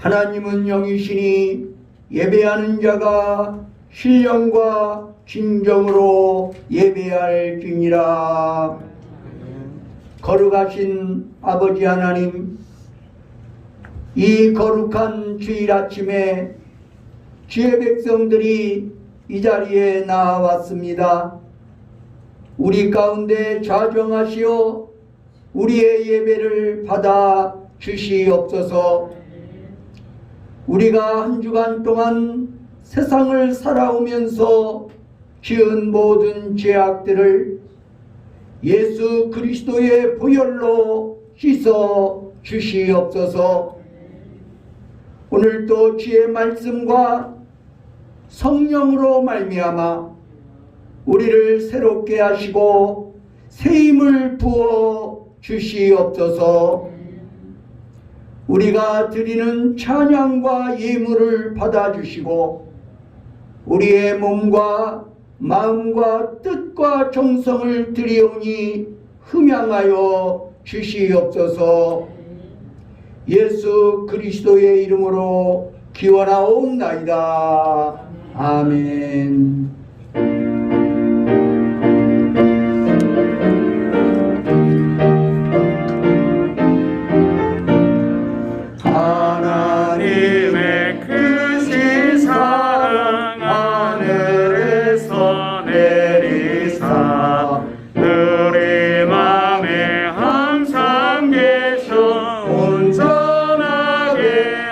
하나님은 영이시니 예배하는 자가 신령과 진정으로 예배할지니라. 거룩하신 아버지 하나님, 이 거룩한 주일 아침에 주의 백성들이 이 자리에 나왔습니다. 우리 가운데 좌정하시어 우리의 예배를 받아 주시옵소서. 우리가 한 주간 동안 세상을 살아오면서 지은 모든 죄악들을 예수 그리스도의 보혈로 씻어 주시옵소서. 오늘도 주의 말씀과 성령으로 말미암아 우리를 새롭게 하시고 새 힘을 부어 주시옵소서. 우리가 드리는 찬양과 예물을 받아주시고 우리의 몸과 마음과 뜻과 정성을 드리오니 흠양하여 주시옵소서. 예수 그리스도의 이름으로 기원하옵나이다. 아멘. 하나님의 크신 사랑 하늘에서 내리사 우리 맘에 항상 계셔 온전하게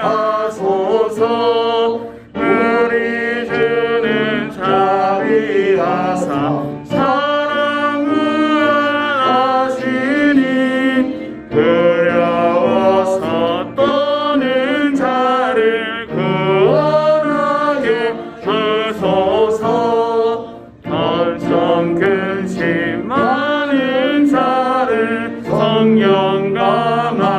하소서. 우리 주는 자비하사 사랑 무한하시니 두려워서 떠는 자를 구원하게 하소서. 덜성 근심 많은 자를 성령 감화하시며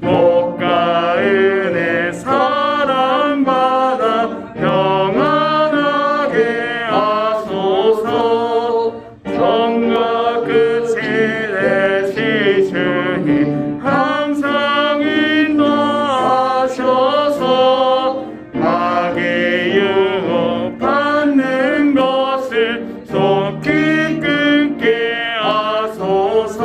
복과 은혜 사랑받아 평안하게 하소서. 처음과 끝이 되신 주님 항상 인도하셔서 악의 유혹 받는 것을 속히 끊게 하소서.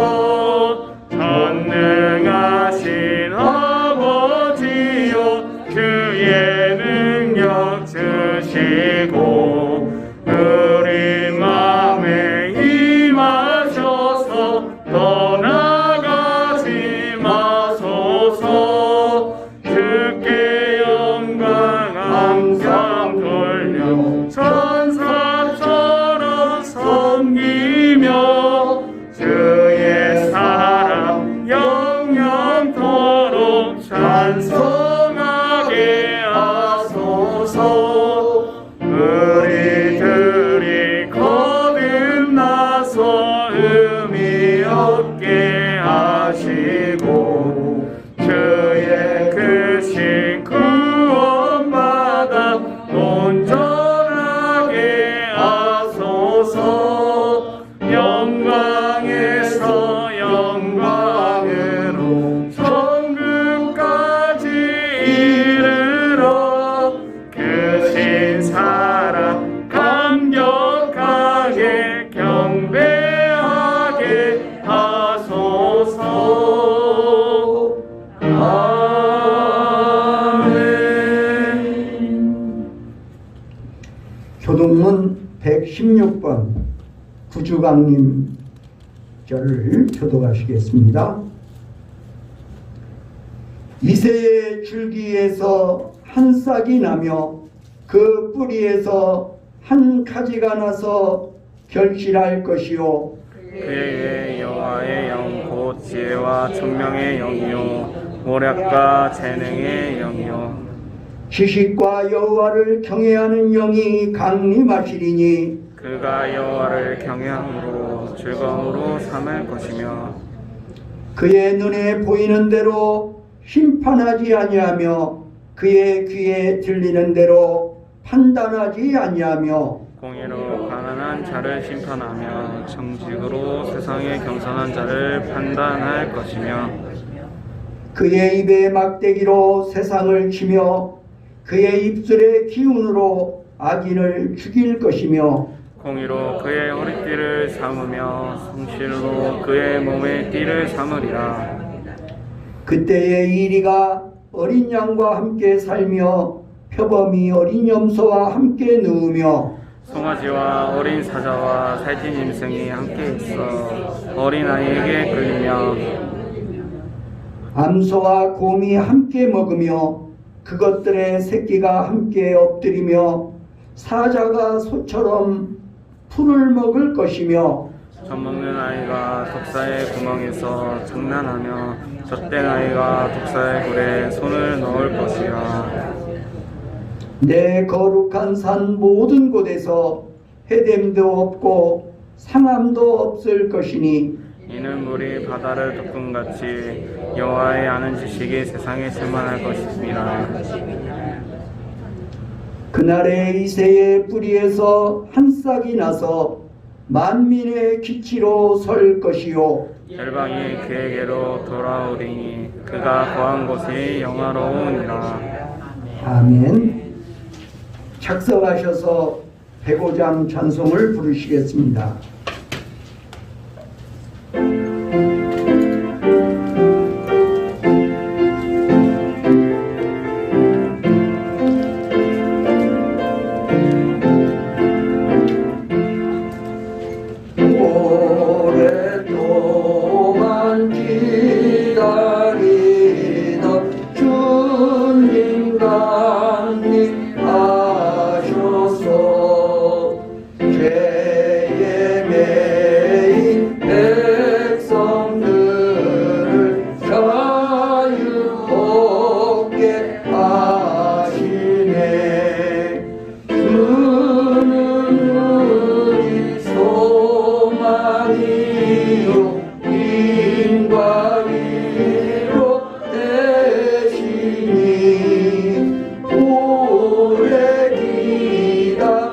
전능하신 아버지여 주의 능력 주시고 우리 마음에 임하셔서 떠나가지 마소서. 주께 영광 항상 돌려 천사처럼 섬기며 주의 사랑 영영토록 찬송하게 하소서. 우리들이 거듭나서 의미 없게 하시고 주의 크신 구원받아 온전하게 하소서. 영광에서 영광으로 천국까지 이르러 크신 사랑 감격하게 경배하게 하소서. 아멘. 교동문 116번 구주강림 절을 교독하시겠습니다. 이새의 줄기에서 한 싹이 나며 그 뿌리에서 한 가지가 나서 결실할 것이요 그의 여호와의 영 곧 지혜와 총명의 영이요 모략과 재능의 영이요 지식과 여호와를 경외하는 영이 강림하시리니 그가 여호와를 경외함으로 즐거움으로 삼을 것이며 그의 눈에 보이는 대로 심판하지 아니하며 그의 귀에 들리는 대로 판단하지 아니하며 공의로 가난한 자를 심판하며 정직으로 세상에 겸손한 자를 판단할 것이며 그의 입의 막대기로 세상을 치며 그의 입술의 기운으로 악인을 죽일 것이며 공의로 그의 허리띠를 삼으며 성실로 그의 몸의 띠를 삼으리라. 그때의 이리가 어린 양과 함께 살며 표범이 어린 염소와 함께 누우며 송아지와 어린 사자와 살찐 짐승이 함께 있어 어린아이에게 끌리며 암소와 곰이 함께 먹으며 그것들의 새끼가 함께 엎드리며 사자가 소처럼 풀을 먹을 것이며 젖먹는 아이가 독사의 구멍에서 장난하며 젖된 아이가 독사의 굴에 손을 넣을 것이라. 내 거룩한 산 모든 곳에서 해됨도 없고 상함도 없을 것이니 이는 물이 바다를 덮음같이 여호와의 아는 지식이 세상에 충만할 것이니라. 그날에 이새의 뿌리에서 한 싹이 나서 만민의 기치로 설 것이요 열방이 그에게로 돌아오리니 그가 거한 곳이 영화로우니라. 아멘. 작성하셔서 105장 찬송을 부르시겠습니다. 오랫동안 기다리던 주님 강림하셔서 죄에 매인 백성들을 자유롭게 하시네. 주는 우리 소망이요 인과 위로 되시니 오래 기다리던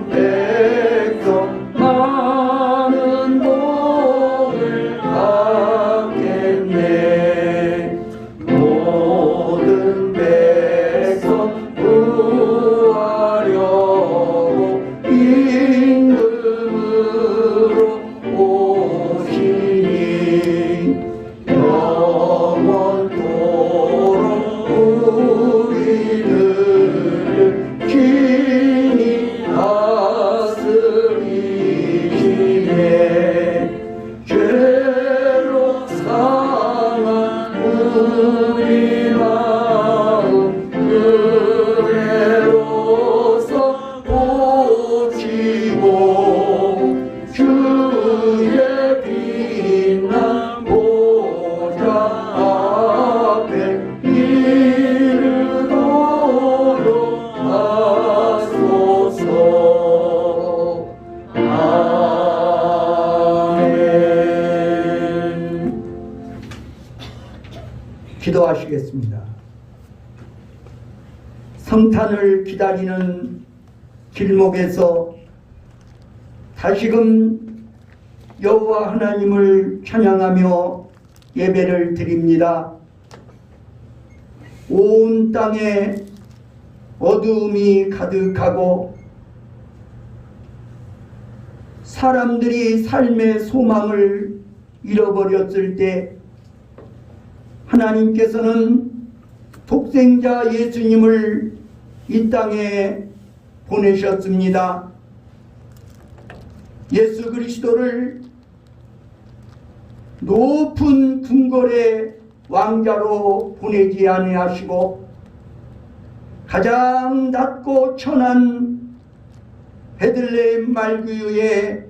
백성 많은 복을 받겠네. 모든 백성 구하려고 임금으로 오시니 영원토록 우리를 친히 다스리시네. 죄로 상한 우리 마음 그대로서 고치고 주의 빛난 보좌 앞에 이르도록 하소서. 아멘. 기도하시겠습니다. 성탄을 기다리는 길목에서 다시금 여호와 하나님을 찬양하며 예배를 드립니다. 온 땅에 어두움이 가득하고 사람들이 삶의 소망을 잃어버렸을 때 하나님께서는 독생자 예수님을 이 땅에 보내셨습니다. 예수 그리스도를 높은 궁궐의 왕자로 보내지 아니하시고 가장 낮고 천한 베들레헴 말구유에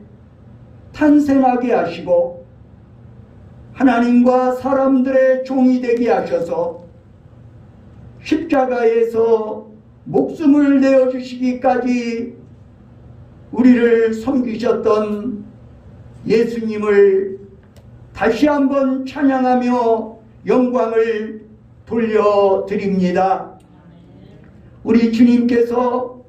탄생하게 하시고 하나님과 사람들의 종이 되게 하셔서 십자가에서 목숨을 내어주시기까지 우리를 섬기셨던 예수님을 다시 한번 찬양하며 영광을 돌려드립니다. 우리 주님께서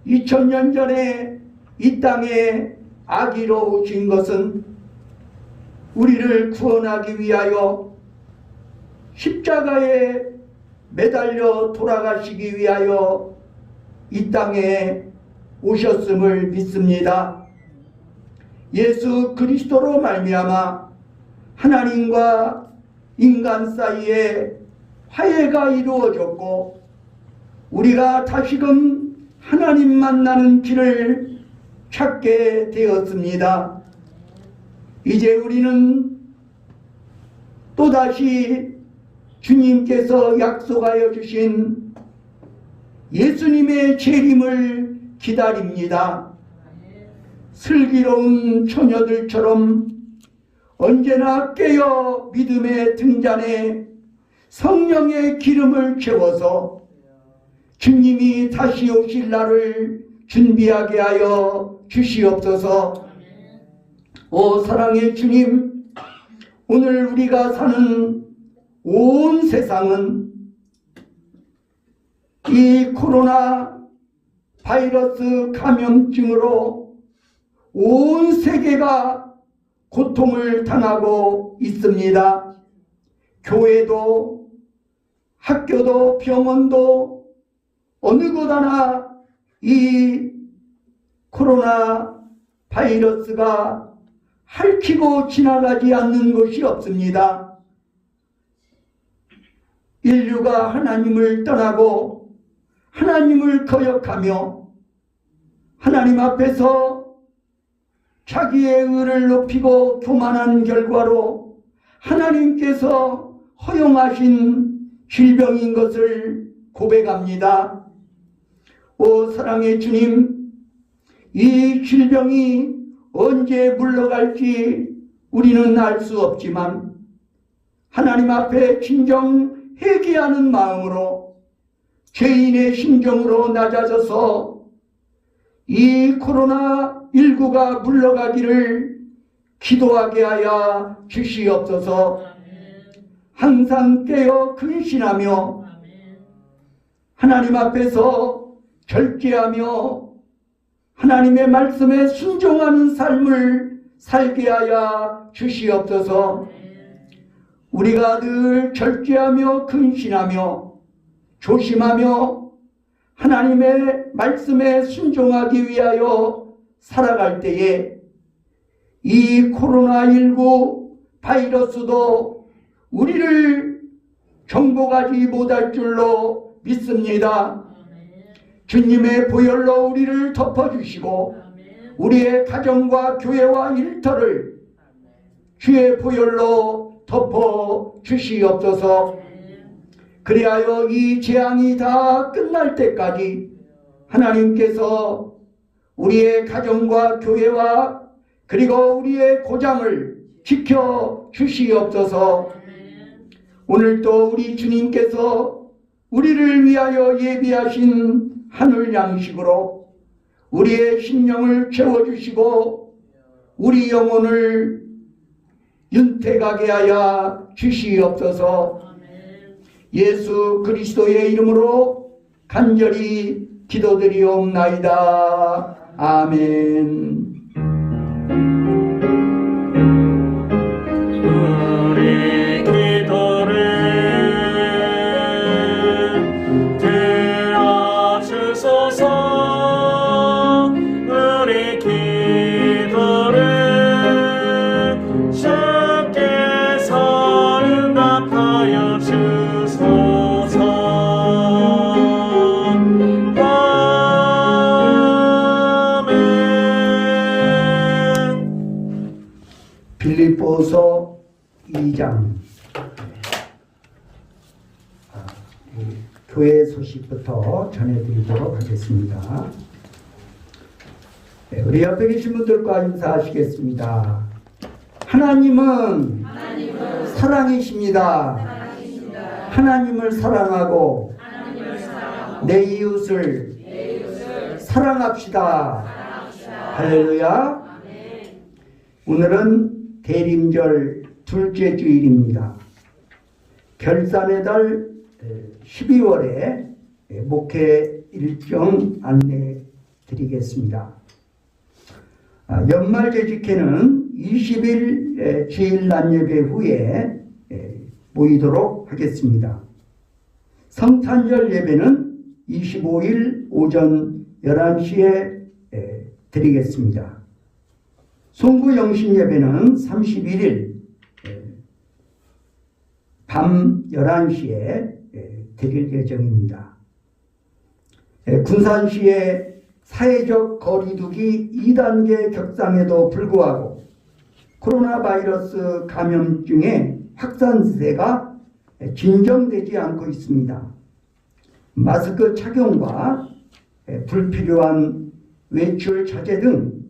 2000년 전에 이 땅에 아기로 오신 것은 우리를 구원하기 위하여 십자가에 매달려 돌아가시기 위하여 이 땅에 오셨음을 믿습니다. 예수 그리스도로 말미암아 하나님과 인간 사이에 화해가 이루어졌고 우리가 다시금 하나님 만나는 길을 찾게 되었습니다. 이제 우리는 또다시 주님께서 약속하여 주신 예수님의 재림을 기다립니다. 슬기로운 처녀들처럼 언제나 깨어 믿음의 등잔에 성령의 기름을 채워서 주님이 다시 오실 날을 준비하게 하여 주시옵소서. 오 사랑의 주님, 오늘 우리가 사는 온 세상은 이 코로나 바이러스 감염증으로 온 세계가 고통을 당하고 있습니다. 교회도 학교도 병원도 어느 곳 하나 이 코로나 바이러스가 핥히고 지나가지 않는 곳이 없습니다. 인류가 하나님을 떠나고 하나님을 거역하며 하나님 앞에서 자기의 의를 높이고 교만한 결과로 하나님께서 허용하신 질병인 것을 고백합니다. 오 사랑의 주님, 이 질병이 언제 물러갈지 우리는 알 수 없지만 하나님 앞에 진정 회개하는 마음으로 죄인의 심정으로 낮아져서 이 코로나19가 물러가기를 기도하게 하여 주시옵소서. 항상 깨어 근신하며 하나님 앞에서 절제하며 하나님의 말씀에 순종하는 삶을 살게 하여 주시옵소서. 우리가 늘 절제하며 근신하며 조심하며 하나님의 말씀에 순종하기 위하여 살아갈 때에 이 코로나19 바이러스도 우리를 정복하지 못할 줄로 믿습니다. 주님의 보혈로 우리를 덮어주시고 우리의 가정과 교회와 일터를 주의 보혈로 덮어주시옵소서. 그리하여 이 재앙이 다 끝날 때까지 하나님께서 우리의 가정과 교회와 그리고 우리의 고장을 지켜주시옵소서. 오늘도 우리 주님께서 우리를 위하여 예비하신 하늘 양식으로 우리의 심령을 채워주시고 우리 영혼을 윤택하게 하여 주시옵소서. 예수 그리스도의 이름으로 간절히 기도드리옵나이다. 아멘. 우리 기도를 들어주소서. 우리 기도를 주께서 응답하여 주소서. 아멘. 빌립보서 2장 교회 소식부터 전해드리도록 하겠습니다. 우리 옆에 계신 분들과 인사하시겠습니다. 하나님은 사랑이십니다. 하나님을 사랑하고 내 이웃을 사랑합시다. 할렐루야. 오늘은 대림절 둘째 주일입니다. 결산의 달 12월에 목회 일정 안내 드리겠습니다. 연말 재직회는 20일 주일 낮예배 후에 모이도록 하겠습니다. 성탄절 예배는 25일 오전 11시에 드리겠습니다. 송구 영신 예배는 31일 밤 11시에 드릴 예정입니다. 군산시의 사회적 거리두기 2단계 격상에도 불구하고 코로나 바이러스 감염증의 확산세가 진정되지 않고 있습니다. 마스크 착용과 불필요한 외출 자제 등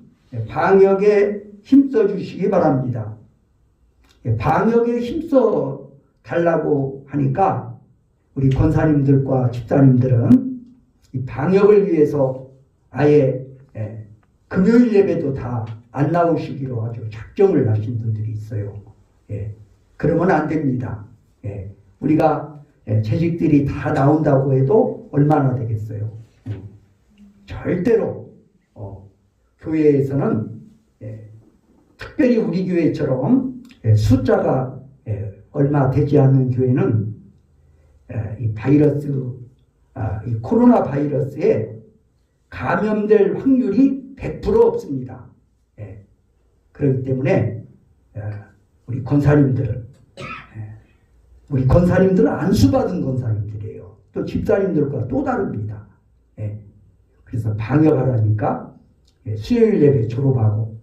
방역에 힘써 주시기 바랍니다. 방역에 힘써 달라고 하니까 우리 권사님들과 집사님들은 이 방역을 위해서 아예 금요일 예배도 다 안 나오시기로 아주 작정을 하신 분들이 있어요. 그러면 안 됩니다. 우리가 재직들이 다 나온다고 해도 얼마나 되겠어요. 절대로 교회에서는 특별히 우리 교회처럼 숫자가 얼마 되지 않는 교회는 이 바이러스, 이 코로나 바이러스에 감염될 확률이 100% 없습니다. 그렇기 때문에 우리 권사님들은 안수받은 권사님들이에요. 또 집사님들과 또 다릅니다. 그래서 방역하라니까 수요일 예배 졸업하고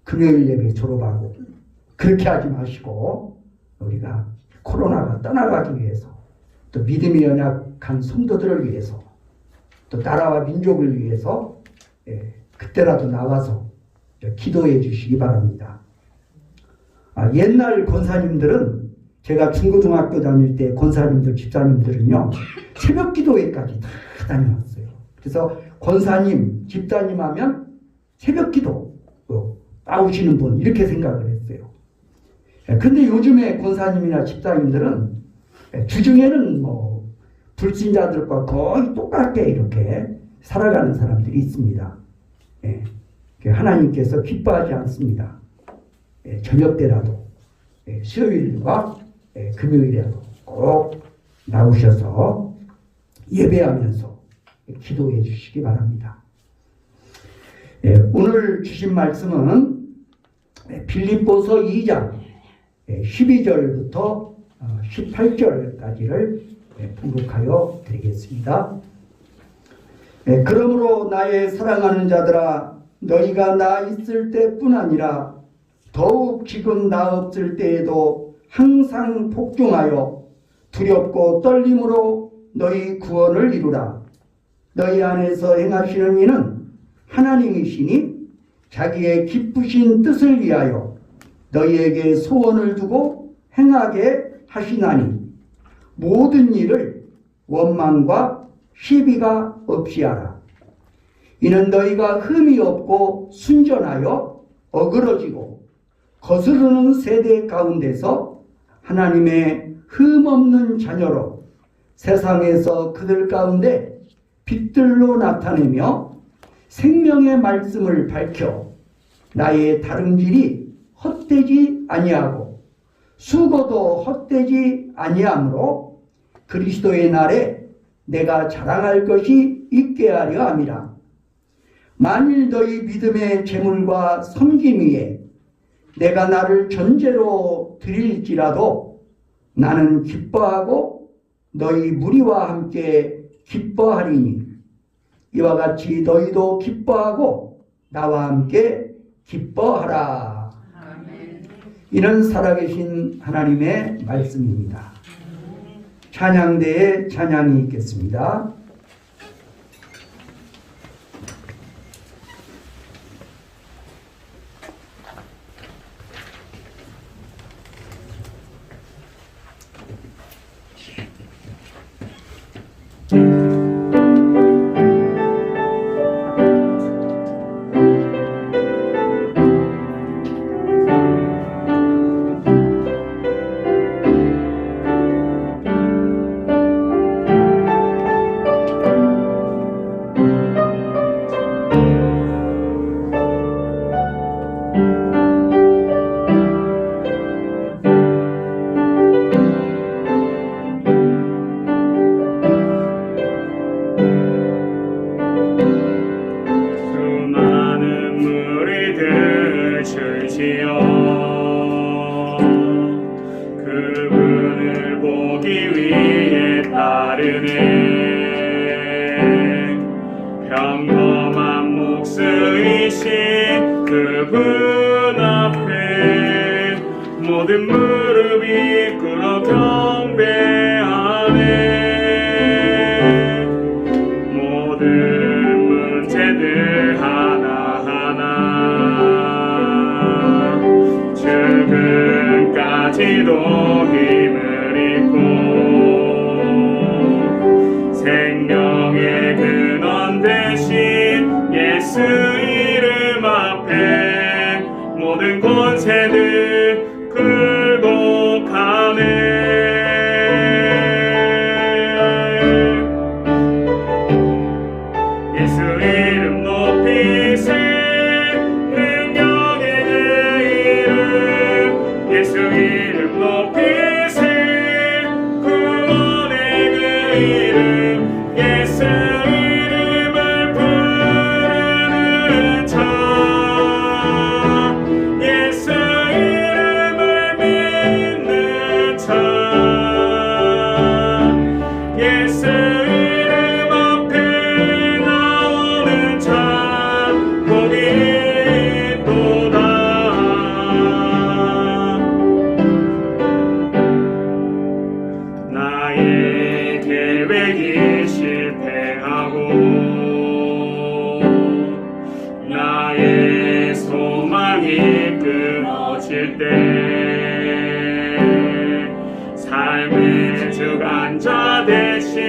금요일 예배 졸업하고 그렇게 하지 마시고 우리가 코로나가 떠나가기 위해서 또 믿음이 연약한 성도들을 위해서 또 나라와 민족을 위해서 그때라도 나와서 기도해 주시기 바랍니다. 옛날 권사님들은 제가 중고등학교 다닐 때 권사님들, 집사님들은요 새벽 기도회까지 다 다녀왔어요. 그래서 권사님, 집사님 하면 새벽 기도 나오시는 분 이렇게 생각을 했어요. 근데 요즘에 권사님이나 집사님들은 주중에는 뭐 불신자들과 거의 똑같게 이렇게 살아가는 사람들이 있습니다. 하나님께서 기뻐하지 않습니다. 저녁 때라도 수요일과 금요일이라도 꼭 나오셔서 예배하면서 기도해 주시기 바랍니다. 오늘 주신 말씀은 빌립보서 2장 12절부터 18절까지를 봉독하여 드리겠습니다. 그러므로 나의 사랑하는 자들아 너희가 나 있을 때뿐 아니라 더욱 지금 나 없을 때에도 항상 복종하여 두렵고 떨림으로 너희 구원을 이루라. 너희 안에서 행하시는 이는 하나님이시니 자기의 기쁘신 뜻을 위하여 너희에게 소원을 두고 행하게 하시나니 모든 일을 원망과 시비가 없이 하라. 이는 너희가 흠이 없고 순전하여 어그러지고 거스르는 세대 가운데서 하나님의 흠 없는 자녀로 세상에서 그들 가운데 빛들로 나타내며 생명의 말씀을 밝혀 나의 다름질이 헛되지 아니하고 수고도 헛되지 아니하므로 그리스도의 날에 내가 자랑할 것이 있게 하려 함이라. 만일 너희 믿음의 재물과 섬김 위에 내가 나를 전제로 드릴지라도 나는 기뻐하고 너희 무리와 함께 기뻐하리니 이와 같이 너희도 기뻐하고 나와 함께 기뻐하라. 아멘. 이는 살아계신 하나님의 말씀입니다. 찬양대에 찬양이 있겠습니다. 얻기 위해 따르네. 평범한 목수이신 그분 앞에 모든 무릎이 꿇어 경배하네. 모든 문제들 하나하나 죽음까지도 힘을 잃고 생명의 근원 대신 예수 이름 앞에 모든 권세들 굴복하네. 예수 이름 높이세. 능력의 그 이름. 예수 이름 높이세. 구원의 그 이름. 예수 이름을 부르는 자. 예수 이름을 믿는 자. 예수 이름 앞에 나오는 자 복이 있도다. 나의 계획이 실패하고 나의 소망이 끊어질 때 삶의 주관자 대신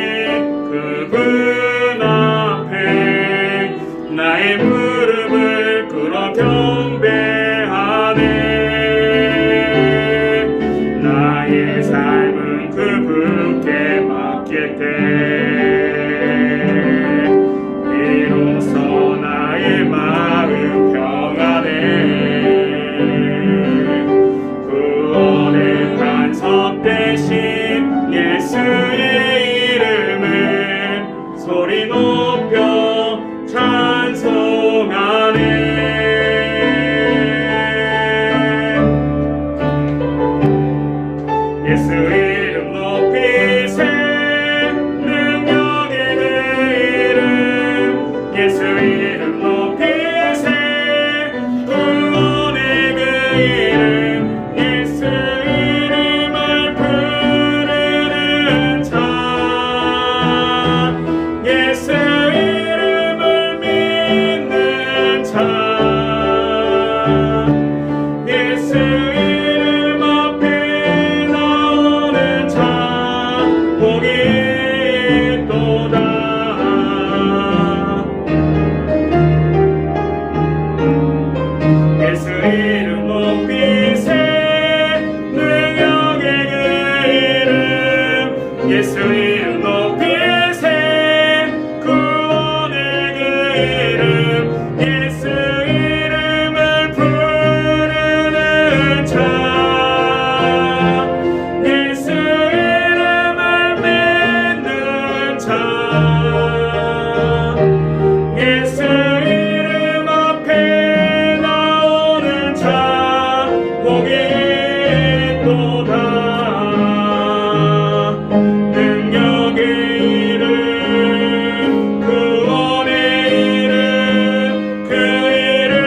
그분 앞에 나의 무릎을 꿇어 경배하네. 나의 삶은 그분께 맡길 때 비로소 나의 마음 평안해. 구원의 반석 대신 예수의 이름을 소리 높여 찬송하네. 예수 이름 높이세. 능력의 그 이름. 예수 이름 높이세. 구원의 그 이름. 예수 이름을 부르는 자. 예수 이름을 믿는 자. 예수 이름 앞에 나오는 자 복이 있도다. 예수 이름 높이세. 능력의 그 이름. 예수 이름 높이세. 구원의 그 이름. 예수 이름을 부르는 자. 예수 이름을 믿는 자. 예수 이름 앞에 나오는 자 복이 있도다. 능력의 이름. 구원의 이름. 그 이름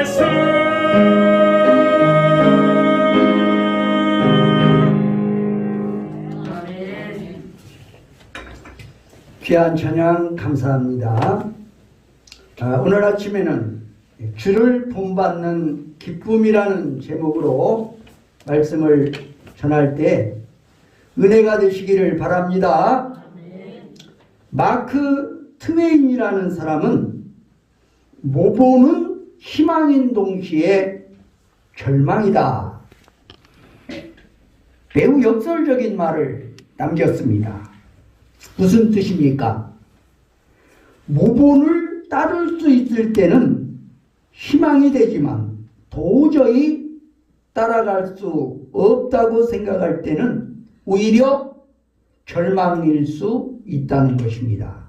예수. 귀한 찬양 감사합니다. 오늘 아침에는 주를 본받는 기쁨이라는 제목으로 말씀을 전할 때 은혜가 되시기를 바랍니다. 마크 트웨인이라는 사람은 모보는 희망인 동시에 절망이다. 매우 역설적인 말을 남겼습니다. 무슨 뜻입니까? 모본을 따를 수 있을 때는 희망이 되지만 도저히 따라갈 수 없다고 생각할 때는 오히려 절망일 수 있다는 것입니다.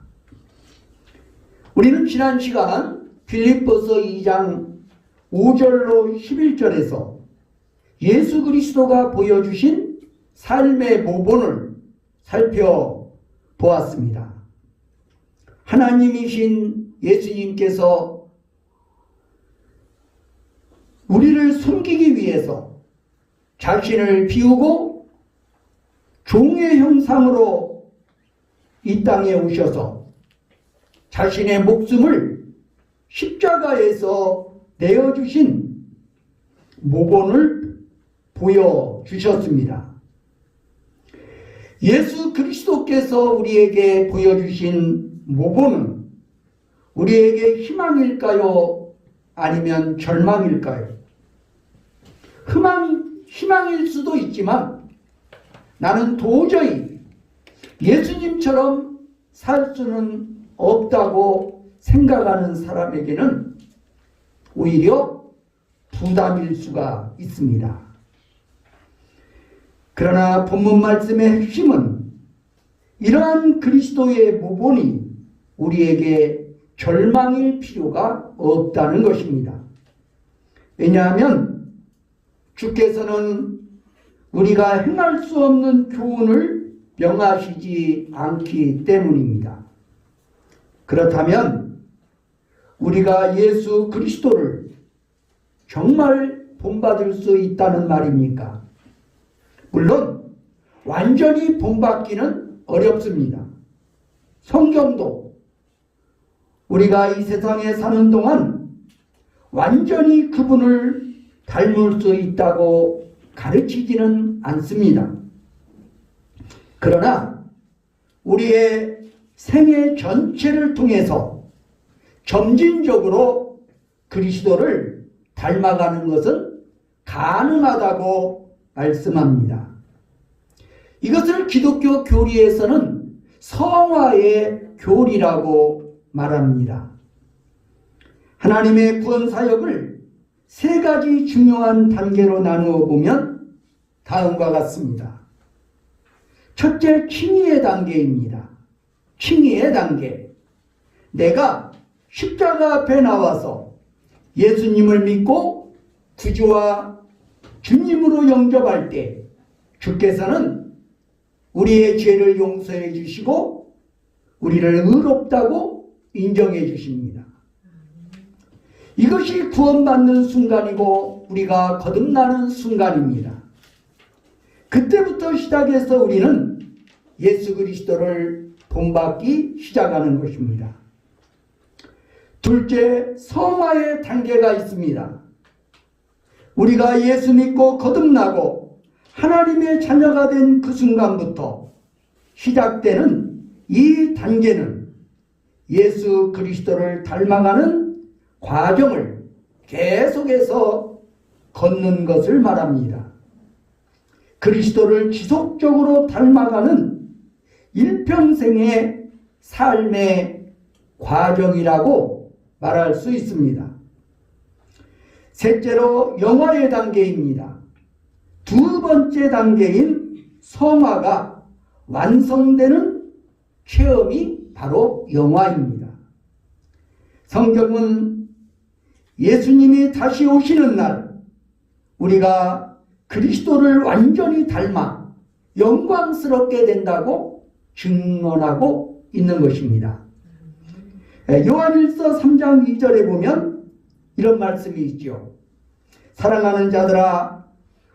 우리는 지난 시간 빌립보서 2장 5절로 11절에서 예수 그리스도가 보여주신 삶의 모본을 살펴보았습니다. 하나님이신 예수님께서 우리를 섬기기 위해서 자신을 비우고 종의 형상으로 이 땅에 오셔서 자신의 목숨을 십자가에서 내어주신 모본을 보여주셨습니다. 예수 그리스도께서 우리에게 보여주신 모본은 우리에게 희망일까요? 아니면 절망일까요? 희망일 수도 있지만 나는 도저히 예수님처럼 살 수는 없다고 생각하는 사람에게는 오히려 부담일 수가 있습니다. 그러나 본문 말씀의 핵심은 이러한 그리스도의 모본이 우리에게 절망일 필요가 없다는 것입니다. 왜냐하면 주께서는 우리가 행할 수 없는 교훈을 명하시지 않기 때문입니다. 그렇다면 우리가 예수 그리스도를 정말 본받을 수 있다는 말입니까? 물론 완전히 본받기는 어렵습니다. 성경도 우리가 이 세상에 사는 동안 완전히 그분을 닮을 수 있다고 가르치지는 않습니다. 그러나 우리의 생애 전체를 통해서 점진적으로 그리스도를 닮아가는 것은 가능하다고 말씀합니다. 이것을 기독교 교리에서는 성화의 교리라고 말합니다. 하나님의 구원 사역을 세 가지 중요한 단계로 나누어 보면 다음과 같습니다. 첫째, 칭의의 단계입니다. 칭의의 단계. 내가 십자가 앞에 나와서 예수님을 믿고 구주와 주님으로 영접할 때 주께서는 우리의 죄를 용서해 주시고 우리를 의롭다고 인정해 주십니다. 이것이 구원받는 순간이고 우리가 거듭나는 순간입니다. 그때부터 시작해서 우리는 예수 그리스도를 본받기 시작하는 것입니다. 둘째, 성화의 단계가 있습니다. 우리가 예수 믿고 거듭나고 하나님의 자녀가 된 그 순간부터 시작되는 이 단계는 예수 그리스도를 닮아가는 과정을 계속해서 걷는 것을 말합니다. 그리스도를 지속적으로 닮아가는 일평생의 삶의 과정이라고 말할 수 있습니다. 셋째로 영화의 단계입니다. 두 번째 단계인 성화가 완성되는 체험이 바로 영화입니다. 성경은 예수님이 다시 오시는 날 우리가 그리스도를 완전히 닮아 영광스럽게 된다고 증언하고 있는 것입니다. 요한일서 3장 2절에 보면 이런 말씀이 있죠. 사랑하는 자들아,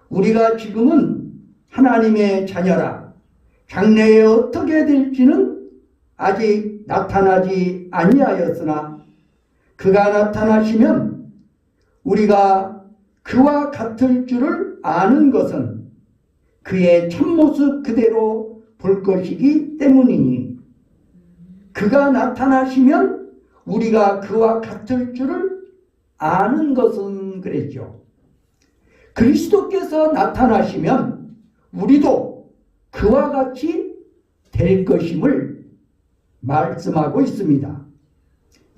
우리가 지금은 하나님의 자녀라. 장래에 어떻게 될지는 아직 나타나지 아니하였으나 그가 나타나시면 우리가 그와 같을 줄을 아는 것은 그의 참모습 그대로 볼 것이기 때문이니 그가 나타나시면 우리가 그와 같을 줄을 아는 것은 그랬죠. 그리스도께서 나타나시면 우리도 그와 같이 될 것임을 말씀하고 있습니다.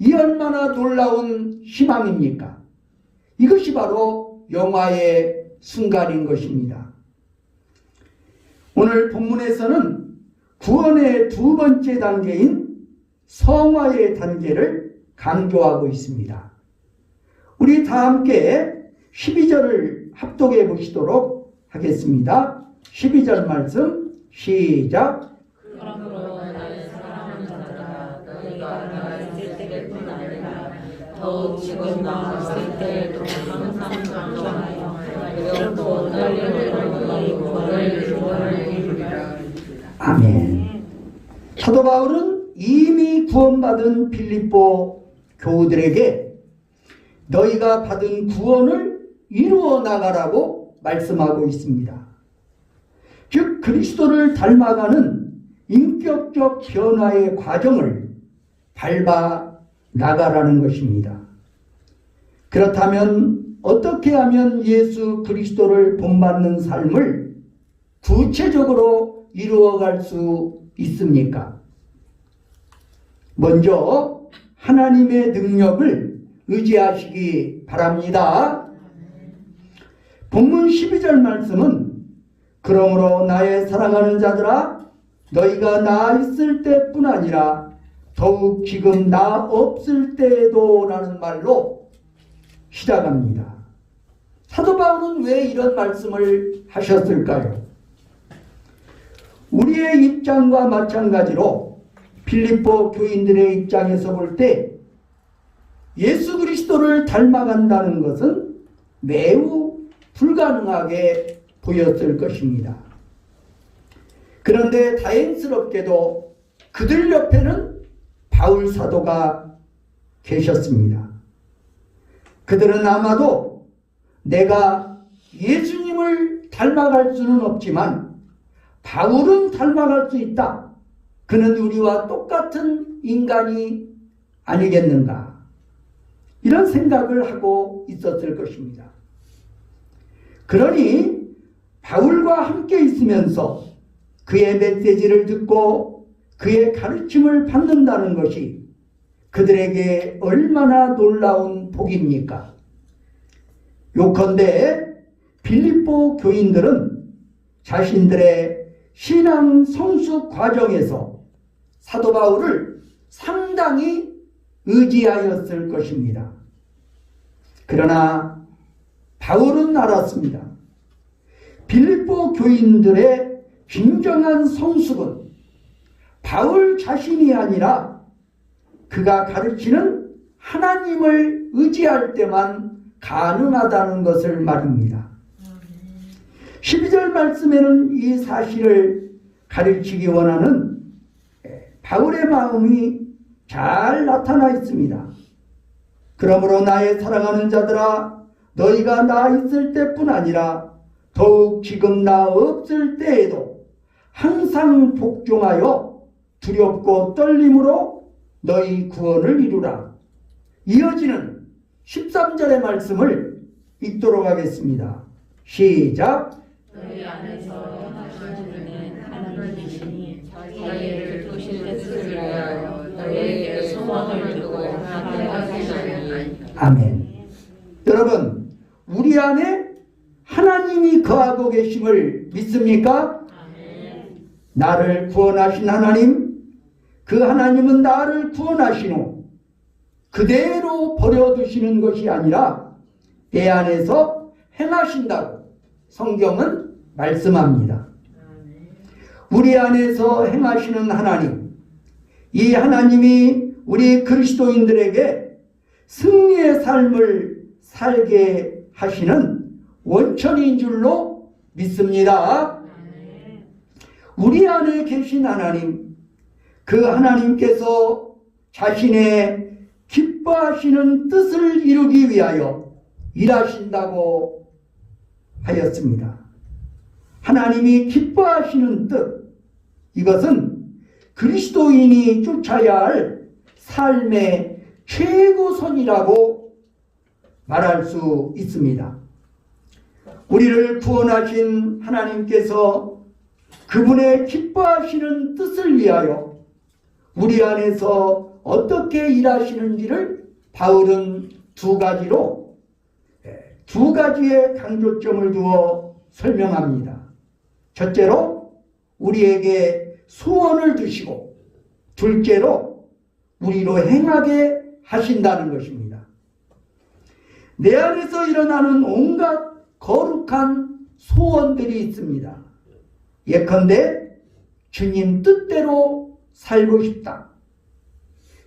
이 얼마나 놀라운 희망입니까? 이것이 바로 영화의 순간인 것입니다. 오늘 본문에서는 구원의 두 번째 단계인 성화의 단계를 강조하고 있습니다. 우리 다 함께 12절을 합독해 보시도록 하겠습니다. 12절 말씀 시작. 그러므로 나의 사랑하는 자들아 너희가 나 있을 때뿐 아니라 더욱 지금 나 있을 때에도 항상 강조하여 외롭고 떨리는 너희 구원을 기원하리라. 아멘. 사도 바울은 이미 구원받은 빌립보 교우들에게 너희가 받은 구원을 이루어 나가라고 말씀하고 있습니다. 즉 그리스도를 닮아가는 인격적 변화의 과정을 밟아 나가라는 것입니다. 그렇다면 어떻게 하면 예수 그리스도를 본받는 삶을 구체적으로 이루어갈 수 있습니까? 먼저 하나님의 능력을 의지하시기 바랍니다. 본문 12절 말씀은 그러므로 나의 사랑하는 자들아 너희가 나 있을 때뿐 아니라 더욱 지금 나 없을 때에도 라는 말로 시작합니다. 사도 바울은 왜 이런 말씀을 하셨을까요? 우리의 입장과 마찬가지로 빌립보 교인들의 입장에서 볼 때 예수 그리스도를 닮아간다는 것은 매우 불가능하게 보였을 것입니다. 그런데 다행스럽게도 그들 옆에는 바울 사도가 계셨습니다. 그들은 아마도 내가 예수님을 닮아갈 수는 없지만 바울은 닮아갈 수 있다. 그는 우리와 똑같은 인간이 아니겠는가. 이런 생각을 하고 있었을 것입니다. 그러니 바울과 함께 있으면서 그의 메시지를 듣고 그의 가르침을 받는다는 것이 그들에게 얼마나 놀라운 복입니까? 요컨대 빌립보 교인들은 자신들의 신앙 성숙 과정에서 사도 바울을 상당히 의지하였을 것입니다. 그러나 바울은 알았습니다. 빌립보 교인들의 진정한 성숙은 바울 자신이 아니라 그가 가르치는 하나님을 의지할 때만 가능하다는 것을 말입니다. 12절 말씀에는 이 사실을 가르치기 원하는 바울의 마음이 잘 나타나 있습니다. 그러므로 나의 사랑하는 자들아 너희가 나 있을 때뿐 아니라 더욱 지금 나 없을 때에도 항상 복종하여 두렵고 떨림으로 너희 구원을 이루라. 이어지는 13절의 말씀을 읽도록 하겠습니다. 시작. 너희 안에서 하시는 분은 하나님이시니 자기를 두신 뜻을 위하여 너희에게 소망을 두고 하나님하시나니. 아멘. 여러분, 우리 안에 하나님이 거하고 계심을 믿습니까? 아멘. 나를 구원하신 하나님, 그 하나님은 나를 구원하신 후 그대로 버려두시는 것이 아니라 내 안에서 행하신다고 성경은 말씀합니다. 우리 안에서 행하시는 하나님, 이 하나님이 우리 그리스도인들에게 승리의 삶을 살게 하시는 원천인 줄로 믿습니다. 우리 안에 계신 하나님, 그 하나님께서 자신의 기뻐하시는 뜻을 이루기 위하여 일하신다고 하였습니다. 하나님이 기뻐하시는 뜻, 이것은 그리스도인이 쫓아야 할 삶의 최고선이라고 말할 수 있습니다. 우리를 구원하신 하나님께서 그분의 기뻐하시는 뜻을 위하여 우리 안에서 어떻게 일하시는지를 바울은 두 가지의 강조점을 두어 설명합니다. 첫째로 우리에게 소원을 두시고, 둘째로 우리로 행하게 하신다는 것입니다. 내 안에서 일어나는 온갖 거룩한 소원들이 있습니다. 예컨대 주님 뜻대로 살고 싶다.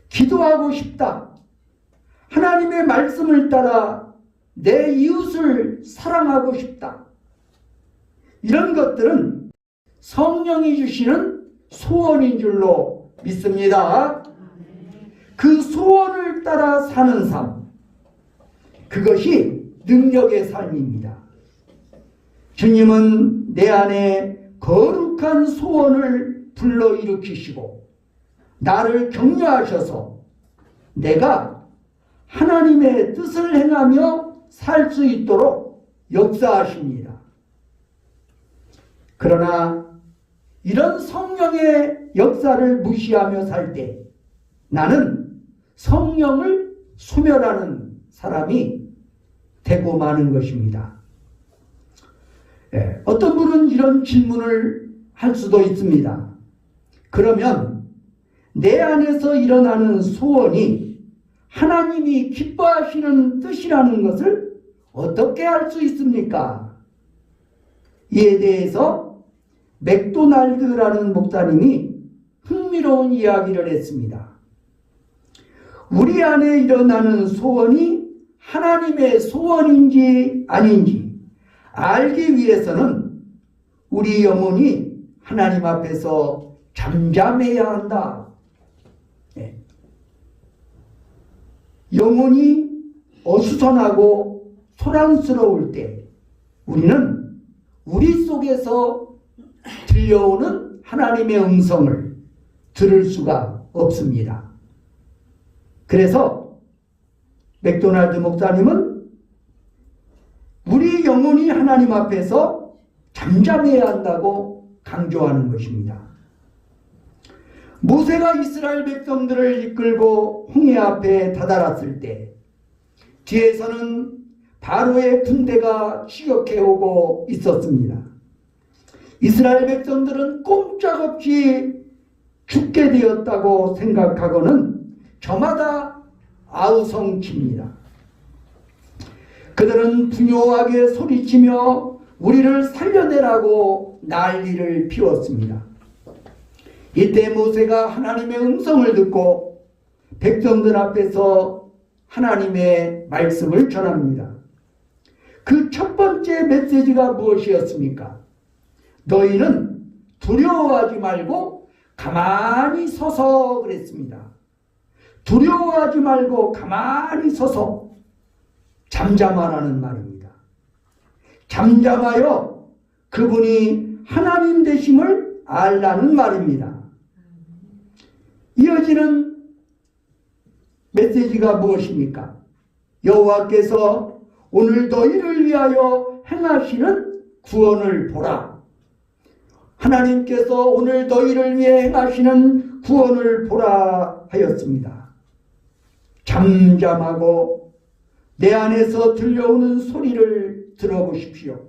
기도하고 싶다. 하나님의 말씀을 따라 내 이웃을 사랑하고 싶다. 이런 것들은 성령이 주시는 소원인 줄로 믿습니다. 그 소원을 따라 사는 삶, 그것이 능력의 삶입니다. 주님은 내 안에 거룩한 소원을 불러일으키시고 나를 격려하셔서 내가 하나님의 뜻을 행하며 살 수 있도록 역사하십니다. 그러나 이런 성령의 역사를 무시하며 살 때 나는 성령을 소멸하는 사람이 되고 마는 것입니다. 어떤 분은 이런 질문을 할 수도 있습니다. 그러면 내 안에서 일어나는 소원이 하나님이 기뻐하시는 뜻이라는 것을 어떻게 알 수 있습니까? 이에 대해서 맥도날드라는 목사님이 흥미로운 이야기를 했습니다. 우리 안에 일어나는 소원이 하나님의 소원인지 아닌지 알기 위해서는 우리 영혼이 하나님 앞에서 잠잠해야 한다. 영혼이 어수선하고 소란스러울 때 우리는 우리 속에서 들려오는 하나님의 음성을 들을 수가 없습니다. 그래서 맥도날드 목사님은 우리 영혼이 하나님 앞에서 잠잠해야 한다고 강조하는 것입니다. 모세가 이스라엘 백성들을 이끌고 홍해 앞에 다다랐을 때 뒤에서는 바로의 군대가 추격해 오고 있었습니다. 이스라엘 백성들은 꼼짝없이 죽게 되었다고 생각하고는 저마다 아우성칩니다. 그들은 분요하게 소리치며 우리를 살려내라고 난리를 피웠습니다. 이때 모세가 하나님의 음성을 듣고 백성들 앞에서 하나님의 말씀을 전합니다. 그 첫 번째 메시지가 무엇이었습니까? 너희는 두려워하지 말고 가만히 서서 그랬습니다. 두려워하지 말고 가만히 서서 잠잠하라는 말입니다. 잠잠하여 그분이 하나님 되심을 알라는 말입니다. 이어지는 메시지가 무엇입니까? 여호와께서 오늘 너희를 위하여 행하시는 구원을 보라. 하나님께서 오늘 너희를 위해 행하시는 구원을 보라 하였습니다. 잠잠하고 내 안에서 들려오는 소리를 들어보십시오.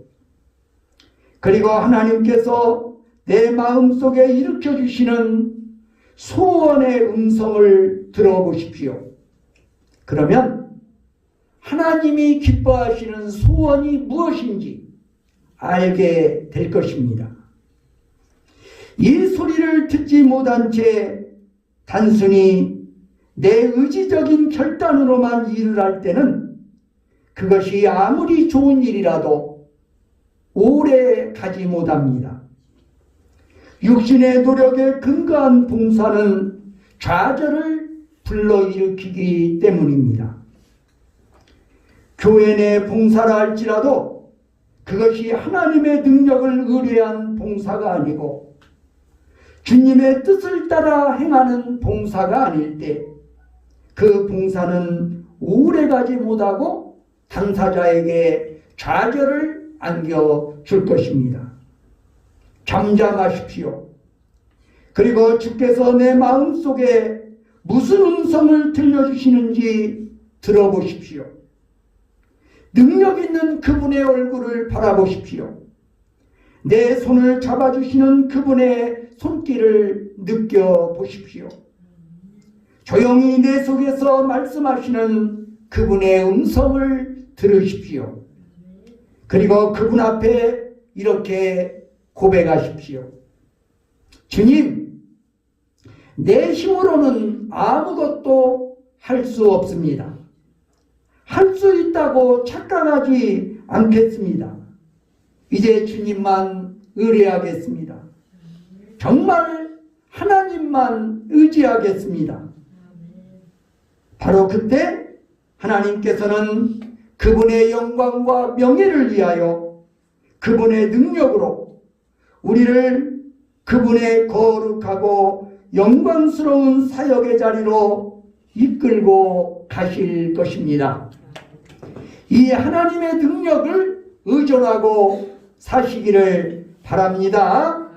그리고 하나님께서 내 마음속에 일으켜주시는 소원의 음성을 들어보십시오. 그러면 하나님이 기뻐하시는 소원이 무엇인지 알게 될 것입니다. 이 소리를 듣지 못한 채 단순히 내 의지적인 결단으로만 일을 할 때는 그것이 아무리 좋은 일이라도 오래 가지 못합니다. 육신의 노력에 근거한 봉사는 좌절을 불러일으키기 때문입니다. 교회 내 봉사라 할지라도 그것이 하나님의 능력을 의뢰한 봉사가 아니고 주님의 뜻을 따라 행하는 봉사가 아닐 때 그 봉사는 오래가지 못하고 당사자에게 좌절을 안겨줄 것입니다. 잠잠하십시오. 그리고 주께서 내 마음속에 무슨 음성을 들려주시는지 들어보십시오. 능력 있는 그분의 얼굴을 바라보십시오. 내 손을 잡아주시는 그분의 손길을 느껴보십시오. 조용히 내 속에서 말씀하시는 그분의 음성을 들으십시오. 그리고 그분 앞에 이렇게 고백하십시오. 주님, 내 힘으로는 아무것도 할 수 없습니다. 할 수 있다고 착각하지 않겠습니다. 이제 주님만 의뢰하겠습니다. 정말 하나님만 의지하겠습니다. 바로 그때 하나님께서는 그분의 영광과 명예를 위하여 그분의 능력으로 우리를 그분의 거룩하고 영광스러운 사역의 자리로 이끌고 가실 것입니다. 이 하나님의 능력을 의존하고 사시기를 바랍니다.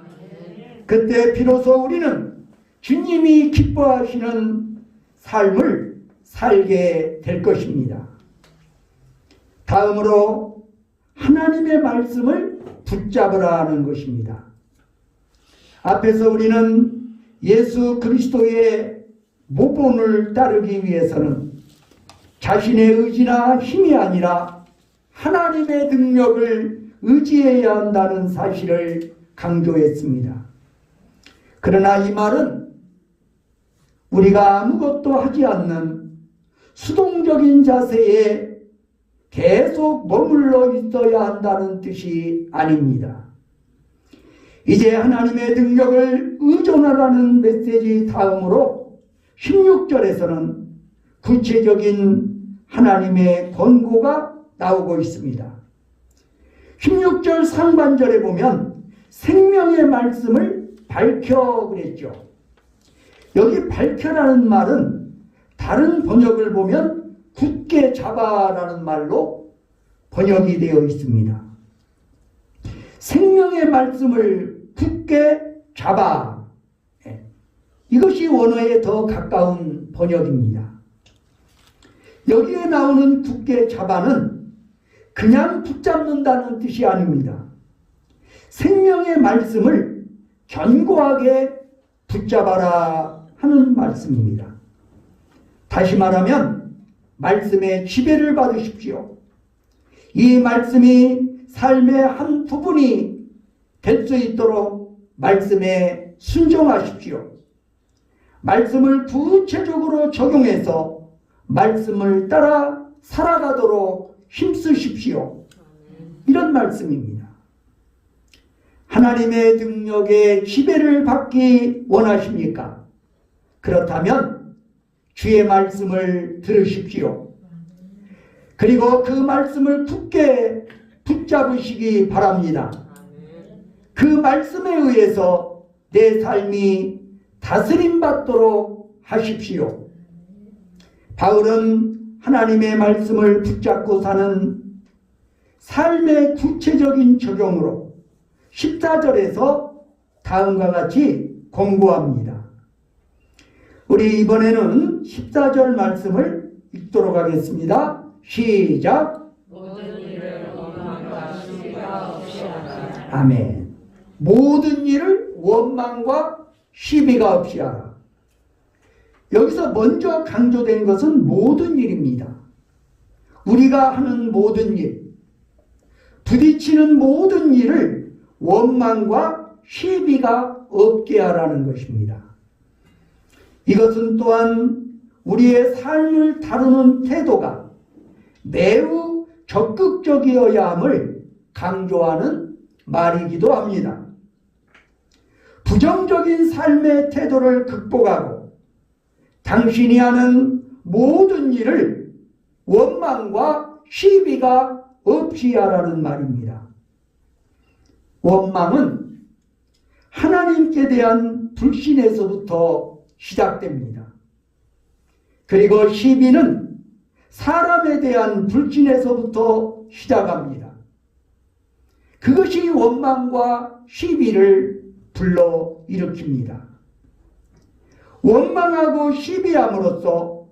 그때 비로소 우리는 주님이 기뻐하시는 삶을 살게 될 것입니다. 다음으로 하나님의 말씀을 붙잡으라는 것입니다. 앞에서 우리는 예수 그리스도의 모본을 따르기 위해서는 자신의 의지나 힘이 아니라 하나님의 능력을 의지해야 한다는 사실을 강조했습니다. 그러나 이 말은 우리가 아무것도 하지 않는 수동적인 자세에 계속 머물러 있어야 한다는 뜻이 아닙니다. 이제 하나님의 능력을 의존하라는 메시지 다음으로 16절에서는 구체적인 하나님의 권고가 나오고 있습니다. 16절 상반절에 보면 생명의 말씀을 밝혀 그랬죠. 여기 밝혀라는 말은 다른 번역을 보면 굳게 잡아라는 말로 번역이 되어 있습니다. 생명의 말씀을 굳게 잡아. 이것이 원어에 더 가까운 번역입니다. 여기에 나오는 굳게 잡아는 그냥 붙잡는다는 뜻이 아닙니다. 생명의 말씀을 견고하게 붙잡아라 하는 말씀입니다. 다시 말하면 말씀의 지배를 받으십시오. 이 말씀이 삶의 한 부분이 될 수 있도록 말씀에 순종하십시오. 말씀을 구체적으로 적용해서 말씀을 따라 살아가도록 힘쓰십시오. 이런 말씀입니다. 하나님의 능력의 지배를 받기 원하십니까? 그렇다면 주의 말씀을 들으십시오. 그리고 그 말씀을 굳게 붙잡으시기 바랍니다. 그 말씀에 의해서 내 삶이 다스림받도록 하십시오. 바울은 하나님의 말씀을 붙잡고 사는 삶의 구체적인 적용으로 14절에서 다음과 같이 권고합니다. 우리 이번에는 14절 말씀을 읽도록 하겠습니다. 시작. 모든 일을 원망과 시비가 없이 하라. 아멘. 모든 일을 원망과 시비가 없이 하라. 여기서 먼저 강조된 것은 모든 일입니다. 우리가 하는 모든 일, 부딪히는 모든 일을 원망과 시비가 없게 하라는 것입니다. 이것은 또한 우리의 삶을 다루는 태도가 매우 적극적이어야 함을 강조하는 말이기도 합니다. 부정적인 삶의 태도를 극복하고 당신이 하는 모든 일을 원망과 시비가 없이 하라는 말입니다. 원망은 하나님께 대한 불신에서부터 시작됩니다. 그리고 시비는 사람에 대한 불신에서부터 시작합니다. 그것이 원망과 시비를 불러일으킵니다. 원망하고 시비함으로써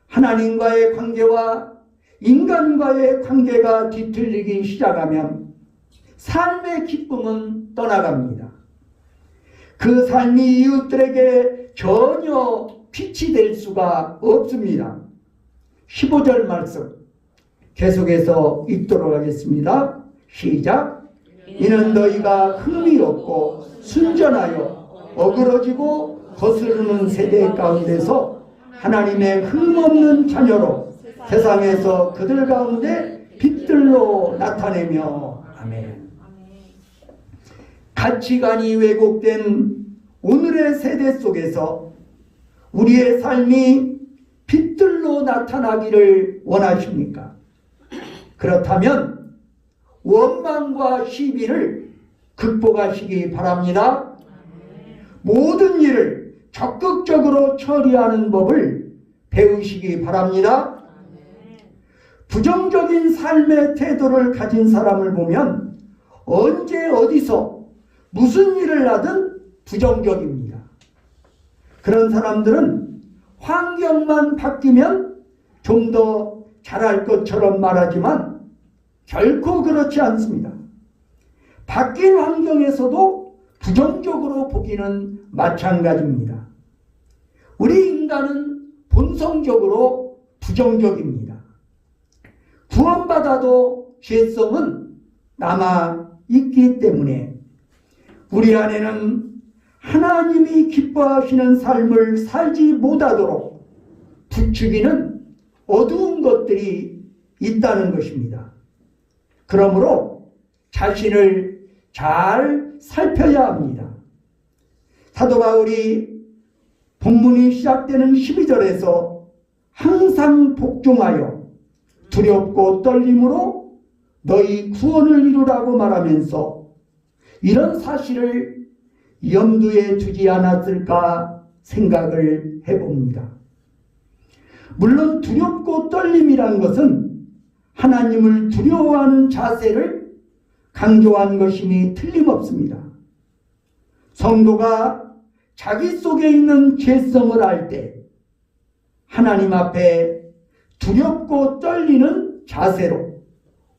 하나님과의 관계와 인간과의 관계가 뒤틀리기 시작하면 삶의 기쁨은 떠나갑니다. 그 삶이 이웃들에게 전혀 빛이 될 수가 없습니다. 15절 말씀 계속해서 읽도록 하겠습니다. 시작. 이는 너희가 흠이 없고 순전하여 어그러지고 거스르는 세대 가운데서 하나님의 흠없는 자녀로 세상에서 그들 가운데 빛들로 나타내며. 아멘. 가치관이 왜곡된 오늘의 세대 속에서 우리의 삶이 빛들로 나타나기를 원하십니까? 그렇다면 원망과 시비를 극복하시기 바랍니다. 모든 일을 적극적으로 처리하는 법을 배우시기 바랍니다. 부정적인 삶의 태도를 가진 사람을 보면 언제 어디서 무슨 일을 하든 부정적입니다. 그런 사람들은 환경만 바뀌면 좀 더 잘할 것처럼 말하지만 결코 그렇지 않습니다. 바뀐 환경에서도 부정적으로 보기는 마찬가지입니다. 우리 인간은 본성적으로 부정적입니다. 구원받아도 죄성은 남아있기 때문에 우리 안에는 하나님이 기뻐하시는 삶을 살지 못하도록 부추기는 어두운 것들이 있다는 것입니다. 그러므로 자신을 잘 살펴야 합니다. 사도 바울이 본문이 시작되는 12절에서 항상 복종하여 두렵고 떨림으로 너희 구원을 이루라고 말하면서 이런 사실을 염두에 두지 않았을까 생각을 해봅니다. 물론 두렵고 떨림이란 것은 하나님을 두려워하는 자세를 강조한 것임이 틀림없습니다. 성도가 자기 속에 있는 죄성을 알 때 하나님 앞에 두렵고 떨리는 자세로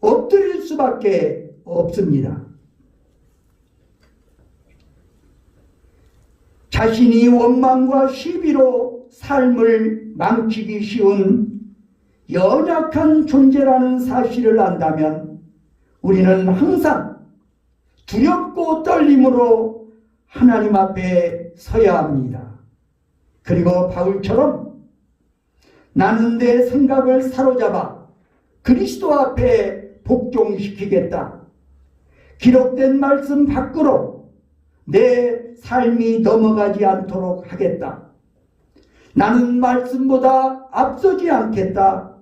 엎드릴 수밖에 없습니다. 자신이 원망과 시비로 삶을 망치기 쉬운 연약한 존재라는 사실을 안다면 우리는 항상 두렵고 떨림으로 하나님 앞에 서야 합니다. 그리고 바울처럼 나는 내 생각을 사로잡아 그리스도 앞에 복종시키겠다. 기록된 말씀 밖으로 내 삶이 넘어가지 않도록 하겠다. 나는 말씀보다 앞서지 않겠다.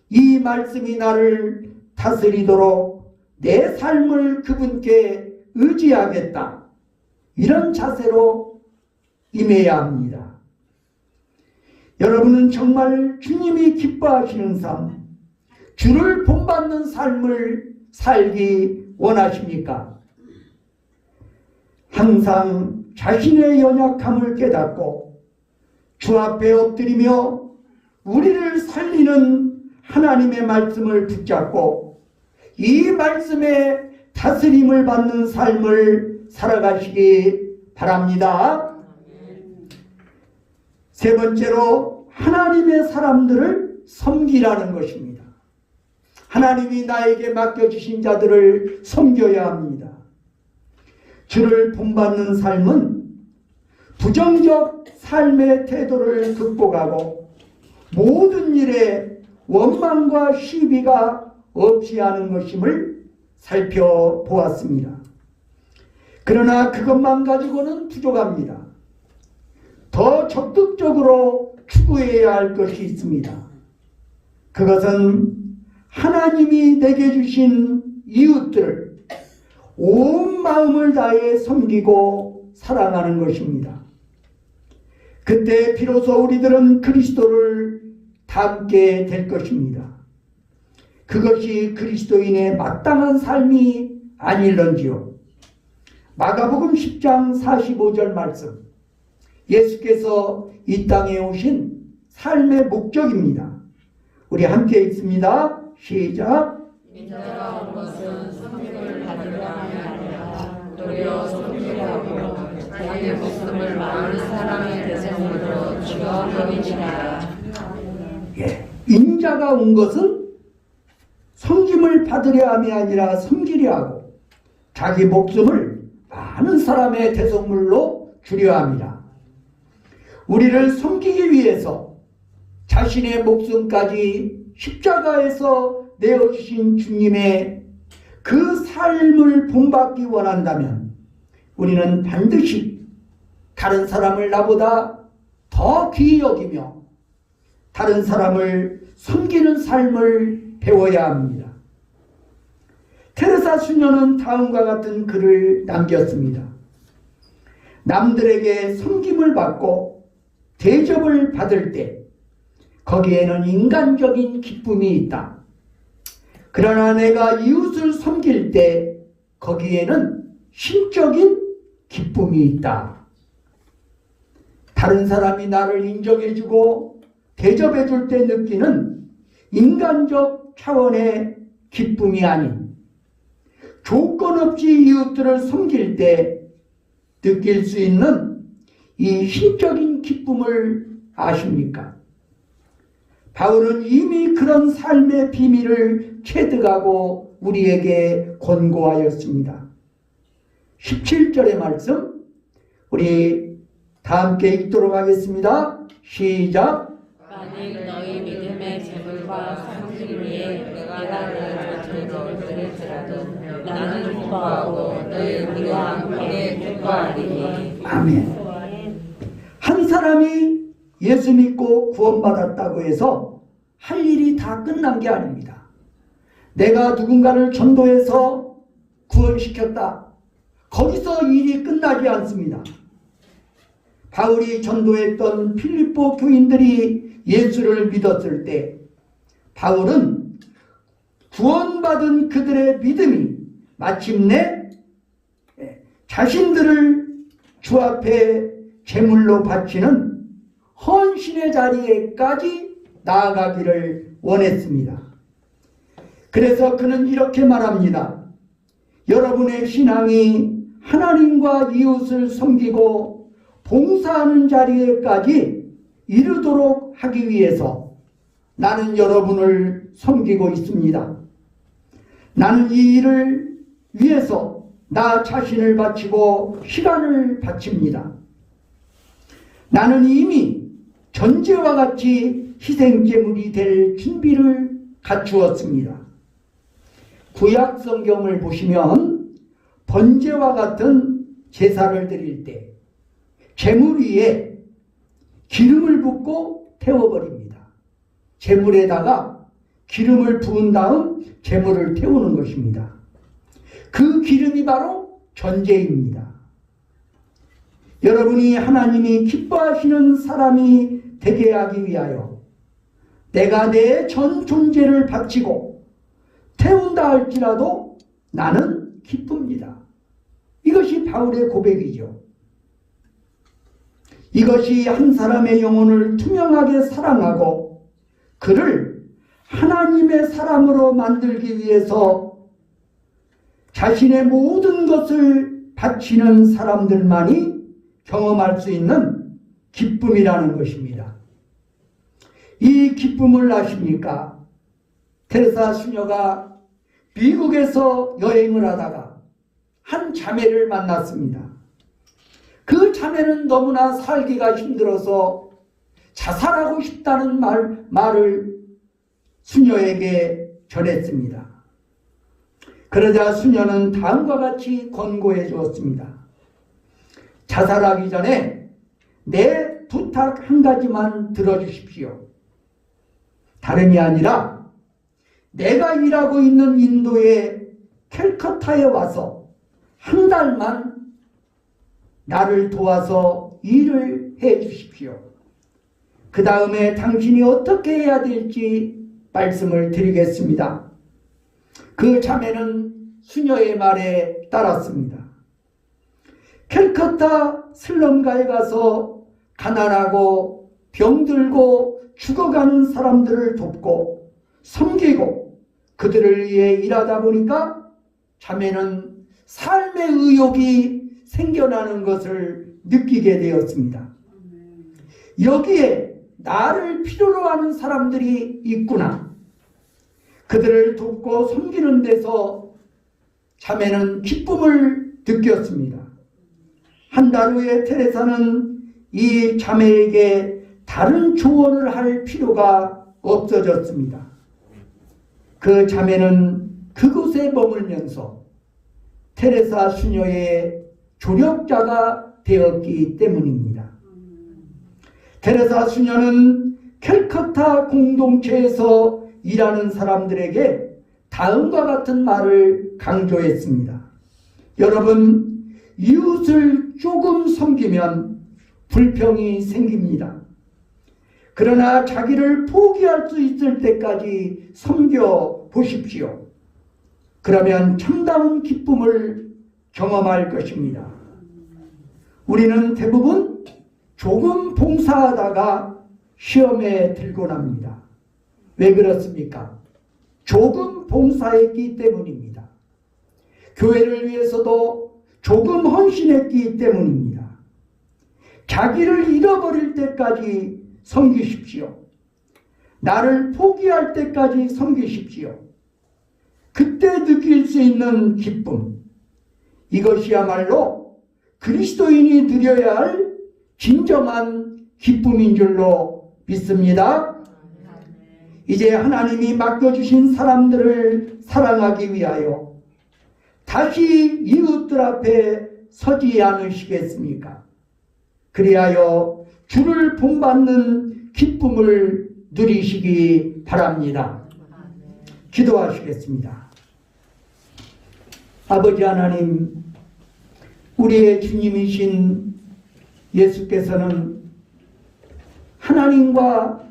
이 말씀이 나를 다스리도록 내 삶을 그분께 의지하겠다. 이런 자세로 임해야 합니다. 여러분은 정말 주님이 기뻐하시는 삶, 주를 본받는 삶을 살기 원하십니까? 항상 자신의 연약함을 깨닫고 주 앞에 엎드리며 우리를 살리는 하나님의 말씀을 붙잡고 이 말씀에 다스림을 받는 삶을 살아가시기 바랍니다. 세 번째로 하나님의 사람들을 섬기라는 것입니다. 하나님이 나에게 맡겨주신 자들을 섬겨야 합니다. 주를 본받는 삶은 부정적 삶의 태도를 극복하고 모든 일에 원망과 시비가 없이 하는 것임을 살펴보았습니다. 그러나 그것만 가지고는 부족합니다. 더 적극적으로 추구해야 할 것이 있습니다. 그것은 하나님이 내게 주신 이웃들을 온 마음을 다해 섬기고 사랑하는 것입니다. 그때 비로소 우리들은 그리스도를 닮게 될 것입니다. 그것이 그리스도인의 마땅한 삶이 아닐런지요. 마가복음 10장 45절 말씀, 예수께서 이 땅에 오신 삶의 목적입니다. 우리 함께 읽습니다. 시작. 인자가 온 것은 섬김을 받으려 함이 아니라 도리어 섬기려고 자기의 목숨을 많은 사람의 대성으로 주어 여기니라. 인자가 온 것은 받으려 함이 아니라 섬기려 하고 자기 목숨을 많은 사람의 대속물로 주려 함이라. 우리를 섬기기 위해서 자신의 목숨까지 십자가에서 내어주신 주님의 그 삶을 본받기 원한다면 우리는 반드시 다른 사람을 나보다 더 귀히 여기며 다른 사람을 섬기는 삶을 배워야 합니다. 테레사 수녀는 다음과 같은 글을 남겼습니다. 남들에게 섬김을 받고 대접을 받을 때 거기에는 인간적인 기쁨이 있다. 그러나 내가 이웃을 섬길 때 거기에는 신적인 기쁨이 있다. 다른 사람이 나를 인정해주고 대접해줄 때 느끼는 인간적 차원의 기쁨이 아닌 조건 없이 이웃들을 섬길 때 느낄 수 있는 이 신적인 기쁨을 아십니까? 바울은 이미 그런 삶의 비밀을 체득하고 우리에게 권고하였습니다. 17절의 말씀 우리 다 함께 읽도록 하겠습니다. 시작. 만일 너희 믿음의 재물과 상심 위에 내가 너희를 드릴지라도 나는 기뻐하고 너희 우리와 함께 기뻐하리니. 아멘. 한 사람이 예수 믿고 구원받았다고 해서 할 일이 다 끝난 게 아닙니다. 내가 누군가를 전도해서 구원시켰다. 거기서 일이 끝나지 않습니다. 바울이 전도했던 필리포 교인들이 예수를 믿었을 때 바울은 구원받은 그들의 믿음이 마침내 자신들을 주 앞에 제물로 바치는 헌신의 자리에까지 나아가기를 원했습니다. 그래서 그는 이렇게 말합니다. 여러분의 신앙이 하나님과 이웃을 섬기고 봉사하는 자리에까지 이르도록 하기 위해서 나는 여러분을 섬기고 있습니다. 나는 이 일을 위해서 나 자신을 바치고 시간을 바칩니다. 나는 이미 전제와 같이 희생제물이 될 준비를 갖추었습니다. 구약 성경을 보시면 번제와 같은 제사를 드릴 때 제물 위에 기름을 붓고 태워버립니다. 제물에다가 기름을 부은 다음 제물을 태우는 것입니다. 그 기름이 바로 전제입니다. 여러분이 하나님이 기뻐하시는 사람이 되게 하기 위하여 내가 내 전 존재를 바치고 태운다 할지라도 나는 기쁩니다. 이것이 바울의 고백이죠. 이것이 한 사람의 영혼을 투명하게 사랑하고 그를 하나님의 사람으로 만들기 위해서 자신의 모든 것을 바치는 사람들만이 경험할 수 있는 기쁨이라는 것입니다. 이 기쁨을 아십니까? 테레사 수녀가 미국에서 여행을 하다가 한 자매를 만났습니다. 그 자매는 너무나 살기가 힘들어서 자살하고 싶다는 말을 수녀에게 전했습니다. 그러자 수녀는 다음과 같이 권고해 주었습니다. 자살하기 전에 내 부탁 한 가지만 들어주십시오. 다름이 아니라 내가 일하고 있는 인도의 캘커타에 와서 한 달만 나를 도와서 일을 해 주십시오. 그 다음에 당신이 어떻게 해야 될지 말씀을 드리겠습니다. 그 자매는 수녀의 말에 따랐습니다. 캘커타 슬럼가에 가서 가난하고 병들고 죽어가는 사람들을 돕고 섬기고 그들을 위해 일하다 보니까 자매는 삶의 의욕이 생겨나는 것을 느끼게 되었습니다. 여기에 나를 필요로 하는 사람들이 있구나. 그들을 돕고 섬기는 데서 자매는 기쁨을 느꼈습니다. 한 달 후에 테레사는 이 자매에게 다른 조언을 할 필요가 없어졌습니다. 그 자매는 그곳에 머물면서 테레사 수녀의 조력자가 되었기 때문입니다. 테레사 수녀는 캘커타 공동체에서 일하는 사람들에게 다음과 같은 말을 강조했습니다. 여러분, 이웃을 조금 섬기면 불평이 생깁니다. 그러나 자기를 포기할 수 있을 때까지 섬겨 보십시오. 그러면 참다운 기쁨을 경험할 것입니다. 우리는 대부분 조금 봉사하다가 시험에 들고 납니다. 왜 그렇습니까? 조금 봉사했기 때문입니다. 교회를 위해서도 조금 헌신했기 때문입니다. 자기를 잃어버릴 때까지 섬기십시오. 나를 포기할 때까지 섬기십시오. 그때 느낄 수 있는 기쁨, 이것이야말로 그리스도인이 누려야 할 진정한 기쁨인 줄로 믿습니다. 이제 하나님이 맡겨주신 사람들을 사랑하기 위하여 다시 이웃들 앞에 서지 않으시겠습니까? 그리하여 주를 본받는 기쁨을 누리시기 바랍니다. 기도하시겠습니다. 아버지 하나님, 우리의 주님이신 예수께서는 하나님과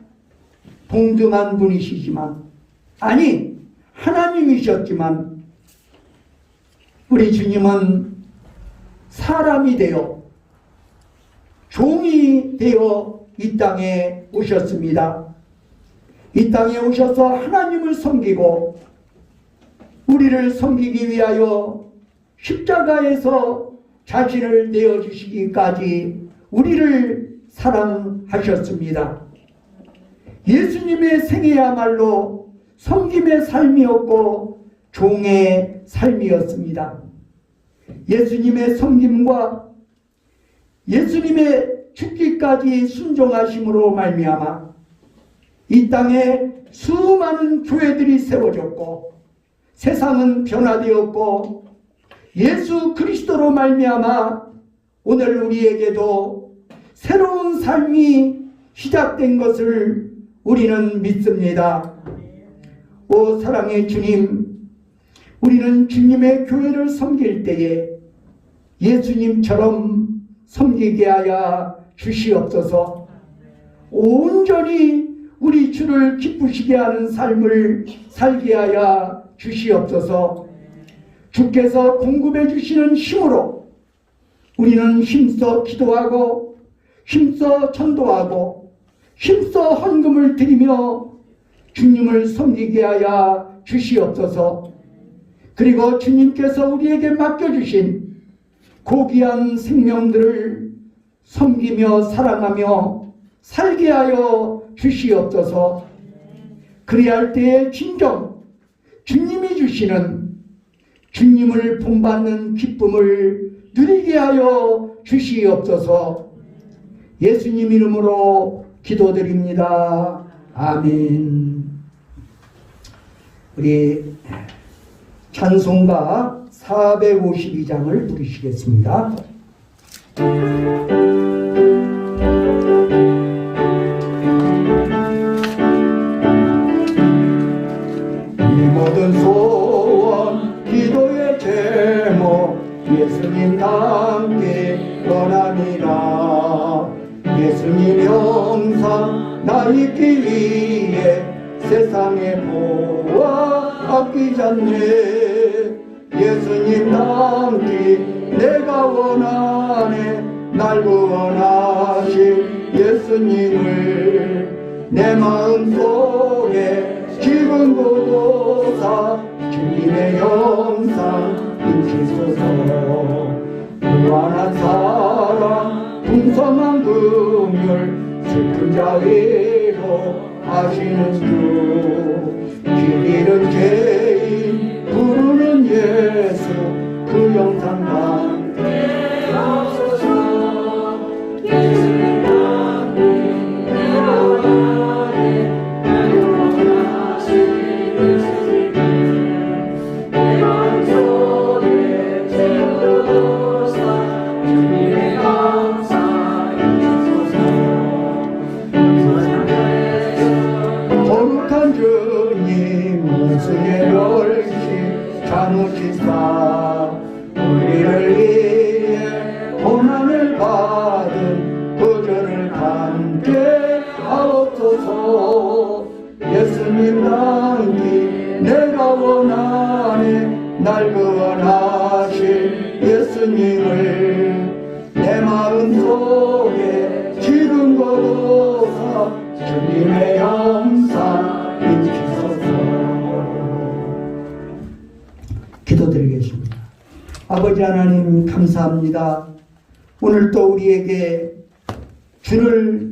동등한 분이시지만, 아니 하나님이셨지만 우리 주님은 사람이 되어 종이 되어 이 땅에 오셨습니다. 이 땅에 오셔서 하나님을 섬기고 우리를 섬기기 위하여 십자가에서 자신을 내어주시기까지 우리를 사랑하셨습니다. 예수님의 생애야말로 섬김의 삶이었고 종의 삶이었습니다. 예수님의 섬김과 예수님의 죽기까지 순종하심으로 말미암아 이 땅에 수많은 교회들이 세워졌고 세상은 변화되었고 예수 그리스도로 말미암아 오늘 우리에게도 새로운 삶이 시작된 것을 우리는 믿습니다. 오 사랑의 주님, 우리는 주님의 교회를 섬길 때에 예수님처럼 섬기게 하여 주시옵소서. 온전히 우리 주를 기쁘시게 하는 삶을 살게 하여 주시옵소서. 주께서 공급해 주시는 힘으로 우리는 힘써 기도하고 힘써 전도하고 힘써 헌금을 드리며 주님을 섬기게 하여 주시옵소서. 그리고 주님께서 우리에게 맡겨주신 고귀한 생명들을 섬기며 사랑하며 살게 하여 주시옵소서. 그리할 때에 진정 주님이 주시는 주님을 본받는 기쁨을 누리게 하여 주시옵소서. 예수님 이름으로 기도드립니다. 아멘. 우리 찬송가 452장을 부르시겠습니다. 이 모든 소원 기도의 제목 예수님 함께 원함이라. 예수님 영상 나 잊기 위해 세상의 보아 아끼지 않네. 예수님 남기 내가 원하네. 날 구원하실 예수님을 내 마음속에 지금 보고사 주님의 영상 인치소서. 무한한 사랑 풍성한 긍휼 슬픈 자 위로 하시는 주 길 잃은 죄인 부르는 예수 그 영상 함께 하소서. 예수님 나님 내가 안에 영원하신 예수님 내 맘속에 채우사 주님의 감사 거룩한 주님 원수의 멸시 참으시사 우리를 위해 고난을 받은 그저를 함께 하옵소서. 예수님 남기 내가 원하네 날 구원하실 예수님을 내 마음속에 지금 거두사 주님의 영상 인치소서. 기도드리겠습니다. 아버지 하나님 감사합니다. 오늘 또 우리에게 주를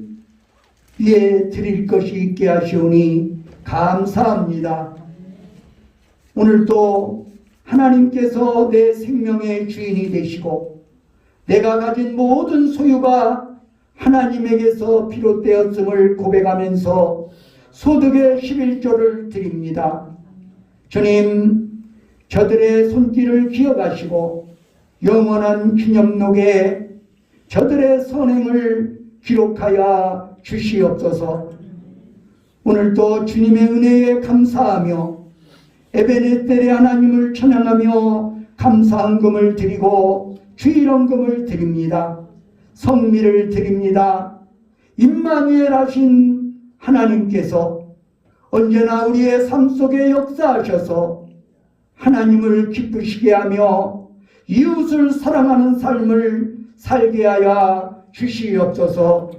위해 드릴 것이 있게 하시오니 감사합니다. 오늘 또 하나님께서 내 생명의 주인이 되시고 내가 가진 모든 소유가 하나님에게서 비롯되었음을 고백하면서 소득의 11조를 드립니다. 주님, 저들의 손길을 기억하시고 영원한 기념록에 저들의 선행을 기록하여 주시옵소서. 오늘도 주님의 은혜에 감사하며 에베네셀의 하나님을 찬양하며 감사헌금을 드리고 주일헌금을 드립니다. 성미를 드립니다. 임마누엘 하신 하나님께서 언제나 우리의 삶 속에 역사하셔서 하나님을 기쁘시게 하며 이웃을 사랑하는 삶을 살게 하여 주시옵소서.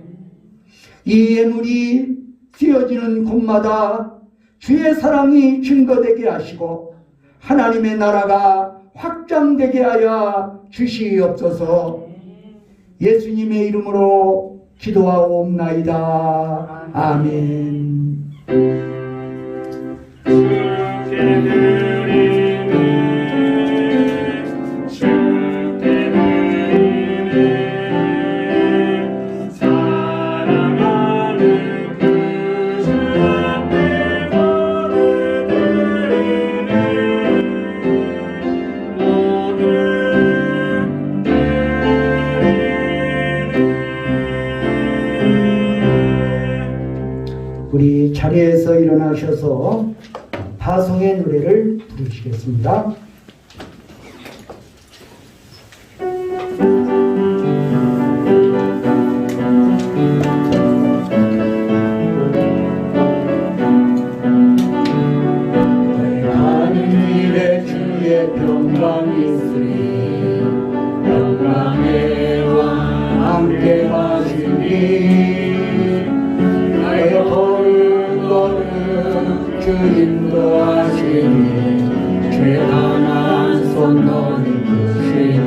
이 예물이 쓰여지는 곳마다 주의 사랑이 증거되게 하시고 하나님의 나라가 확장되게 하여 주시옵소서. 예수님의 이름으로 기도하옵나이다. 아멘. 우리 자리에서 일어나셔서 파송의 노래를 부르시겠습니다. 가는 길에 주의 평강이 있으니 평강의 왕 함께 하시니 주 인도하시니 죄악한 손 너는 크시니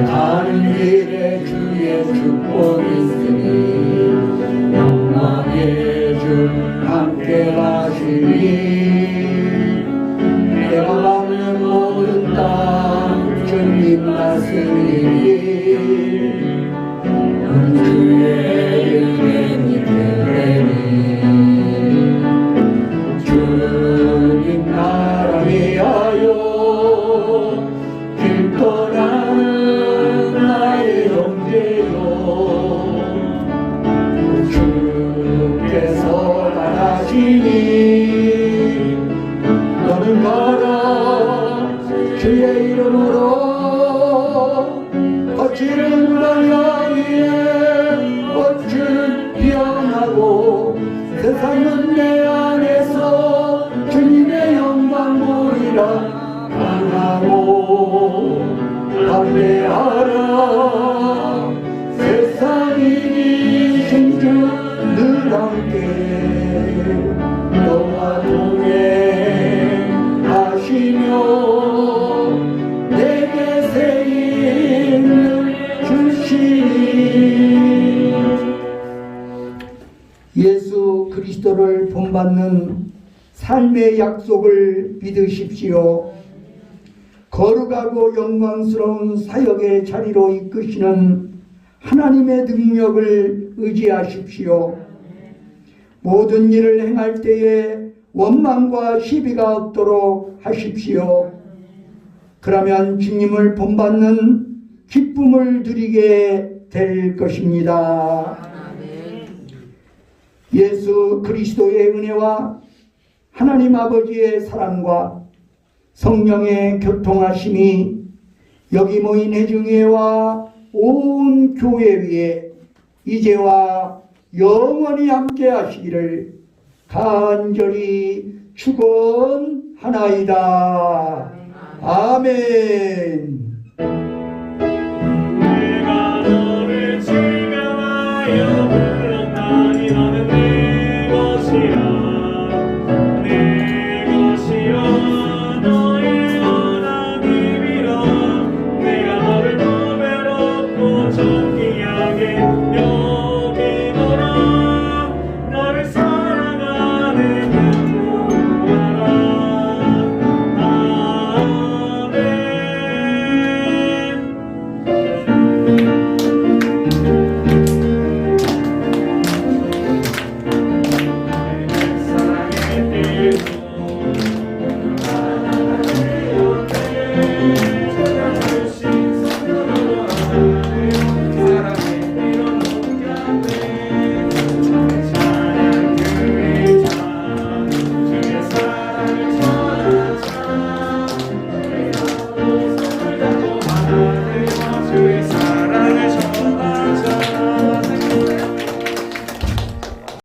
가는 길에 주의 축복이 있으니 영광의 주 함께 하시니 내가 밟는 모든 땅 주님 다스리니 주의 은혜니 되니 주님 나라 위하여 길 떠나는 나의 형제여 주께서 말하시니 너는 가라 주의 이름으로 거칠은 광야 위에 꽃은 피어나고 세상은 내 안에서 주님의 영광 보리라 강하고 담대하라 세상이 이신 주 늘 함께 너와 동행하시며 내게 새 힘을 주시니 보장받는 삶의 약속을 믿으십시오. 거룩하고 영광스러운 사역의 자리로 이끄시는 하나님의 능력을 의지하십시오. 모든 일을 행할 때에 원망과 시비가 없도록 하십시오. 그러면 주님을 본받는 기쁨을 누리게 될 것입니다. 예수 그리스도의 은혜와 하나님 아버지의 사랑과 성령의 교통하심이 여기 모인 회중회와 온 교회 위에 이제와 영원히 함께 하시기를 간절히 축원하나이다. 아멘.